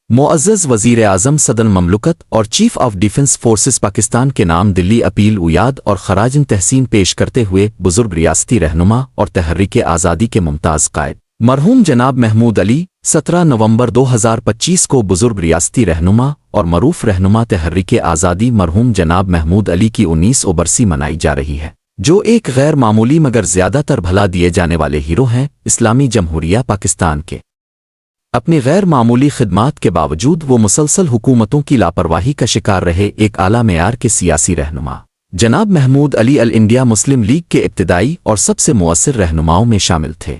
معزز وزیر اعظم صدر مملکت اور chief of defence forces Pakistan کے نام دلی اپیل یاد اور خراج تحسین پیش کرتے ہوئے بزرگ ریاستی رہنما اور تحریک آزادی کے ممتاز قائد مرحوم جناب محمود علی 17 نومبر 2025 کو بزرگ ریاستی رہنما اور معروف رہنما تحریک آزادی مرحوم جناب محمود علی کی 19 برسی منائی جا رہی ہے، جو ایک غیر معمولی مگر زیادہ تر بھلا دیے جانے والے ہیرو ہیں اسلامی جمہوریہ پاکستان کے۔ اپنی غیر معمولی خدمات کے باوجود وہ مسلسل حکومتوں کی لاپرواہی کا شکار رہے ایک اعلیٰ معیار کے سیاسی رہنما جناب Mahmood Ali India Muslim league کے ابتدائی اور سب سے مؤثر رہنماؤں میں شامل تھے۔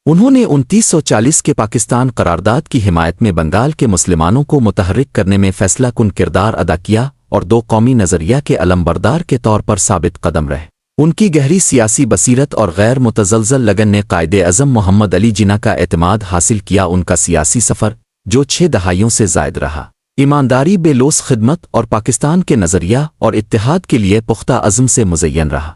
انہوں نے 2940 کے پاکستان قرارداد کی حمایت میں بنگال کے مسلمانوں کو متحرک کرنے میں فیصلہ کن کردار ادا کیا اور دو قومی نظریہ کے علمبردار کے طور پر ثابت قدم رہے۔ ان کی گہری سیاسی بصیرت اور غیر متزلزل لگن نے قائد اعظم محمد علی جناح کا اعتماد حاصل کیا۔ ان کا سیاسی سفر، جو 6 دہائیوں سے زائد رہا، ایمانداری، بے لوث خدمت اور پاکستان کے نظریہ اور اتحاد کے لیے پختہ عزم سے مزین رہا۔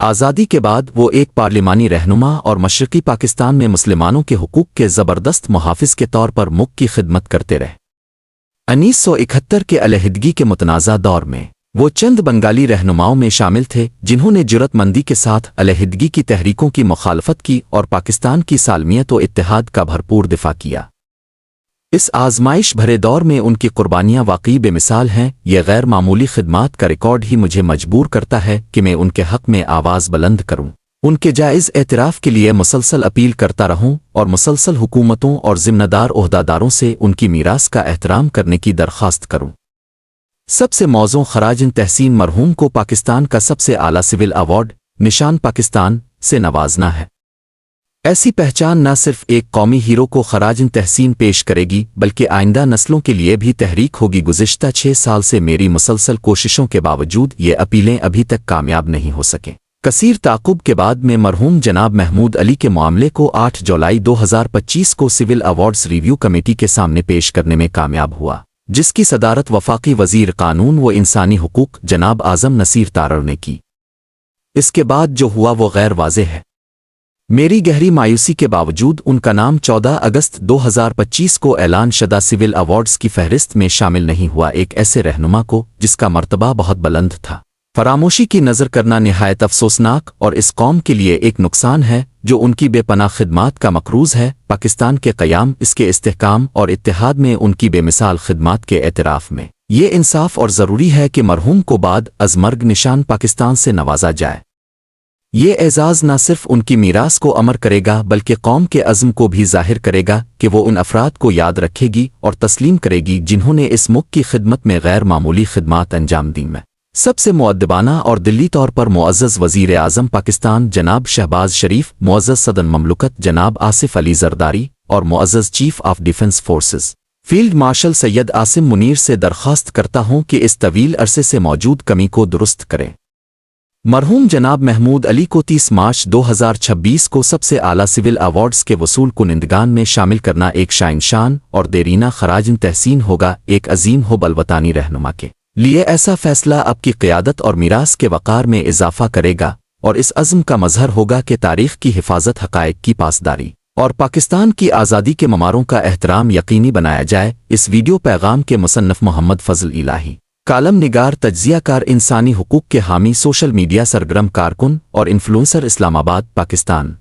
آزادی کے بعد وہ ایک پارلیمانی رہنما اور مشرقی پاکستان میں مسلمانوں کے حقوق کے زبردست محافظ کے طور پر ملک کی خدمت کرتے رہے۔ 1971 کے علیحدگی کے متنازع دور میں وہ چند بنگالی رہنماؤں میں شامل تھے جنہوں نے جرأت مندی کے ساتھ علیحدگی کی تحریکوں کی مخالفت کی اور پاکستان کی سالمیت و اتحاد کا بھرپور دفاع کیا۔ اس آزمائش بھرے دور میں ان کی قربانیاں واقعی بے مثال ہیں۔ یہ غیر معمولی خدمات کا ریکارڈ ہی مجھے مجبور کرتا ہے کہ میں ان کے حق میں آواز بلند کروں، ان کے جائز اعتراف کے لیے مسلسل اپیل کرتا رہوں اور مسلسل حکومتوں اور ذمہ دار عہدیداروں سے ان کی میراث کا احترام کرنے کی درخواست کروں۔ سب سے موزوں خراج تحسین مرحوم کو پاکستان کا سب سے اعلیٰ سول ایوارڈ نشان پاکستان سے نوازنا ہے۔ ایسی پہچان نہ صرف ایک قومی ہیرو کو خراج تحسین پیش کرے گی بلکہ آئندہ نسلوں کے لیے بھی تحریک ہوگی۔ گزشتہ 6 سال سے میری مسلسل کوششوں کے باوجود یہ اپیلیں ابھی تک کامیاب نہیں ہو سکیں۔ کثیر تعاقب کے بعد میں مرحوم جناب محمود علی کے معاملے کو 8 جولائی 2025 کو سول ایوارڈز ریویو کمیٹی کے سامنے پیش کرنے میں کامیاب ہوا، جس کی صدارت وفاقی وزیر قانون و انسانی حقوق جناب اعظم نصیر تارڑ نے کی۔ اس کے بعد جو ہوا وہ غیر واضح ہے۔ میری گہری مایوسی کے باوجود ان کا نام 14 اگست 2025 کو اعلان شدہ سول ایوارڈز کی فہرست میں شامل نہیں ہوا، ایک ایسے رہنما کو جس کا مرتبہ بہت بلند تھا۔ فراموشی کی نظر کرنا نہایت افسوسناک اور اس قوم کے لیے ایک نقصان ہے جو ان کی بے پناہ خدمات کا مقروض ہے۔ پاکستان کے قیام، اس کے استحکام اور اتحاد میں ان کی بے مثال خدمات کے اعتراف میں یہ انصاف اور ضروری ہے کہ مرحوم کو بعد از مرگ نشان پاکستان سے نوازا جائے۔ یہ اعزاز نہ صرف ان کی میراث کو امر کرے گا بلکہ قوم کے عزم کو بھی ظاہر کرے گا کہ وہ ان افراد کو یاد رکھے گی اور تسلیم کرے گی جنہوں نے اس ملک کی خدمت میں غیر معمولی خدمات انجام دیں۔ میں سب سے مؤدبانہ اور دلی طور پر معزز وزیر اعظم پاکستان جناب شہباز شریف، معزز صدر مملکت جناب آصف علی زرداری اور معزز chief of defence forces field marshal Syed Asim Munir سے درخواست کرتا ہوں کہ اس طویل عرصے سے موجود کمی کو درست کریں۔ مرحوم جناب محمود علی کو 30 مارچ 2026 کو سب سے اعلیٰ سول ایوارڈز کے وصول کنندگان میں شامل کرنا ایک شائنشان اور دیرینہ خراج تحسین ہوگا۔ ایک عظیم حب الوطنی رہنما کے لیے ایسا فیصلہ آپ کی قیادت اور میراث کے وقار میں اضافہ کرے گا اور اس عزم کا مظہر ہوگا کہ تاریخ کی حفاظت، حقائق کی پاسداری اور پاکستان کی آزادی کے مماروں کا احترام یقینی بنایا جائے۔ اس ویڈیو پیغام کے مصنف محمد فضل الہی، کالم نگار، تجزیہ کار، انسانی حقوق کے حامی، سوشل میڈیا سرگرم کارکن اور انفلوئنسر، اسلام آباد، پاکستان۔